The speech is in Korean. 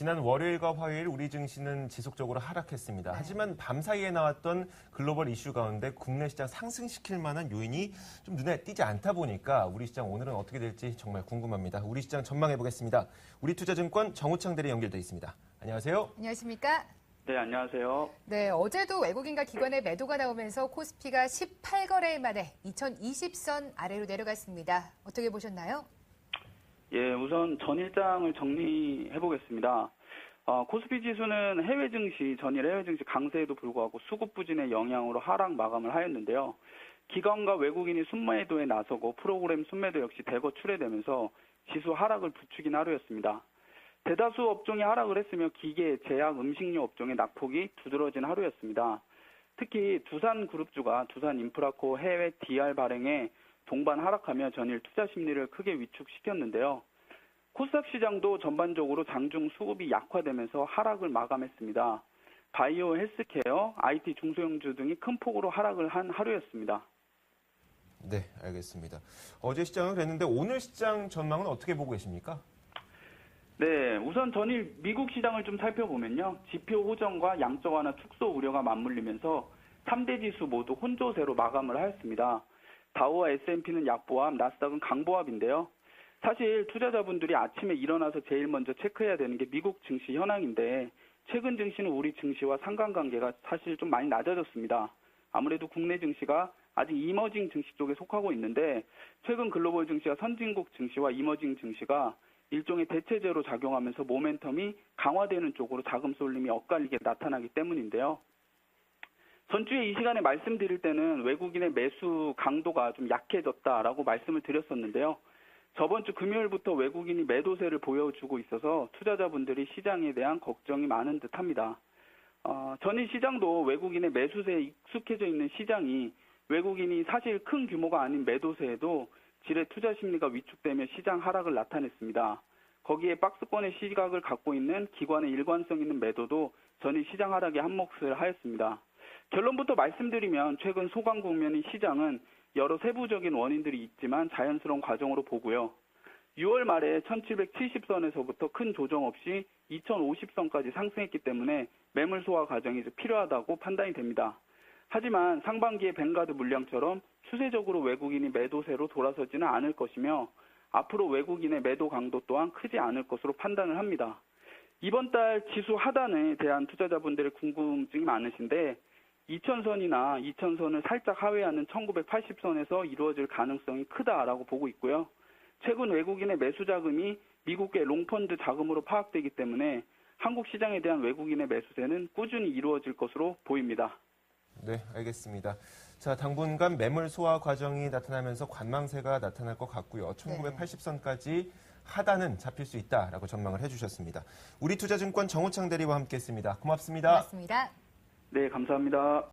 지난 월요일과 화요일 우리 증시는 지속적으로 하락했습니다. 하지만 밤사이에 나왔던 글로벌 이슈 가운데 국내 시장 상승시킬 만한 요인이 좀 눈에 띄지 않다 보니까 우리 시장 오늘은 어떻게 될지 정말 궁금합니다. 우리 시장 전망해 보겠습니다. 우리투자증권 정우창 대리 연결돼 있습니다. 안녕하세요. 안녕하십니까? 네, 안녕하세요. 네, 어제도 외국인과 기관의 매도가 나오면서 코스피가 18거래일 만에 2020선 아래로 내려갔습니다. 어떻게 보셨나요? 예, 우선 전일장을 정리해 보겠습니다. 코스피 지수는 해외 증시, 전일 해외 증시 강세에도 불구하고 수급 부진의 영향으로 하락 마감을 하였는데요. 기관과 외국인이 순매도에 나서고 프로그램 순매도 역시 대거 출회되면서 지수 하락을 부추긴 하루였습니다. 대다수 업종이 하락을 했으며 기계, 제약, 음식료 업종의 낙폭이 두드러진 하루였습니다. 특히 두산그룹주가 두산인프라코 해외 DR 발행에 동반 하락하며 전일 투자 심리를 크게 위축시켰는데요. 코스닥 시장도 전반적으로 장중 수급이 약화되면서 하락을 마감했습니다. 바이오, 헬스케어, IT 중소형주 등이 큰 폭으로 하락을 한 하루였습니다. 네, 알겠습니다. 어제 시장은 그랬는데 오늘 시장 전망은 어떻게 보고 계십니까? 네, 우선 전일 미국 시장을 좀 살펴보면요. 지표 호전과 양적 완화 축소 우려가 맞물리면서 3대 지수 모두 혼조세로 마감을 하였습니다. 다우와 S&P는 약보합, 나스닥은 강보합인데요. 사실 투자자분들이 아침에 일어나서 제일 먼저 체크해야 되는 게 미국 증시 현황인데 최근 증시는 우리 증시와 상관관계가 사실 좀 많이 낮아졌습니다. 아무래도 국내 증시가 아직 이머징 증시 쪽에 속하고 있는데 최근 글로벌 증시와 선진국 증시와 이머징 증시가 일종의 대체제로 작용하면서 모멘텀이 강화되는 쪽으로 자금 쏠림이 엇갈리게 나타나기 때문인데요. 전주에 이 시간에 말씀드릴 때는 외국인의 매수 강도가 좀 약해졌다라고 말씀을 드렸었는데요. 저번 주 금요일부터 외국인이 매도세를 보여주고 있어서 투자자분들이 시장에 대한 걱정이 많은 듯합니다. 전일 시장도 외국인의 매수세에 익숙해져 있는 시장이 외국인이 사실 큰 규모가 아닌 매도세에도 지레 투자 심리가 위축되며 시장 하락을 나타냈습니다. 거기에 박스권의 시각을 갖고 있는 기관의 일관성 있는 매도도 전일 시장 하락에 한몫을 하였습니다. 결론부터 말씀드리면 최근 소강 국면인 시장은 여러 세부적인 원인들이 있지만 자연스러운 과정으로 보고요. 6월 말에 1770선에서부터 큰 조정 없이 2050선까지 상승했기 때문에 매물 소화 과정이 필요하다고 판단이 됩니다. 하지만 상반기의 뱅가드 물량처럼 추세적으로 외국인이 매도세로 돌아서지는 않을 것이며 앞으로 외국인의 매도 강도 또한 크지 않을 것으로 판단을 합니다. 이번 달 지수 하단에 대한 투자자분들의 궁금증이 많으신데 2000선이나 2000선을 살짝 하회하는 1980선에서 이루어질 가능성이 크다라고 보고 있고요. 최근 외국인의 매수 자금이 미국의 롱펀드 자금으로 파악되기 때문에 한국 시장에 대한 외국인의 매수세는 꾸준히 이루어질 것으로 보입니다. 네, 알겠습니다. 자, 당분간 매물 소화 과정이 나타나면서 관망세가 나타날 것 같고요. 1980선까지 하단은 잡힐 수 있다라고 전망을 해주셨습니다. 우리투자증권 정우창 대리와 함께했습니다. 고맙습니다. 고맙습니다. 네, 감사합니다.